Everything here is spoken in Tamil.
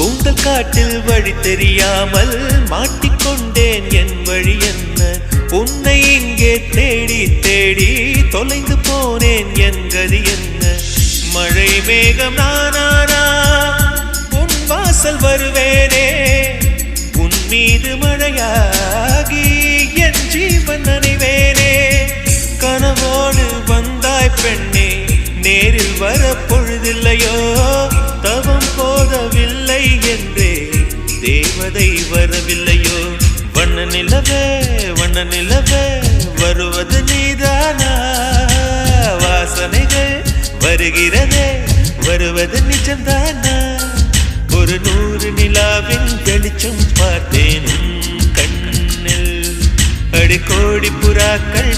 கூந்தல் காட்டில் வழி தெரியாமல் மாட்டிக்கொண்டேன். என் வழி என்ன? உன்னை இங்கே தேடி தேடி தொலைந்து போனேன். என் கதி என்ன? மழை மேகம் நானானா உன் வாசல் வருவேனே. உன் மீது மழையாகி என் ஜீவன் நனைவேனே. கனவோடு வந்தாய் பெண்ணே, நேரில் வர பொழுதில்லையோ. தவம் போதவில்லை என்றே தேவதை வரவில்லையோ. வண்ண நிலவே வண்ண நிலவே வருவது நீதானா? வாசனைகள் வருகிறதே வருவது நிஜம்தானா? ஒரு 100 நிலாவின் வெளிச்சம் பார்த்தேன் கண்ணில். அடிக்கோடி புறாக்கள்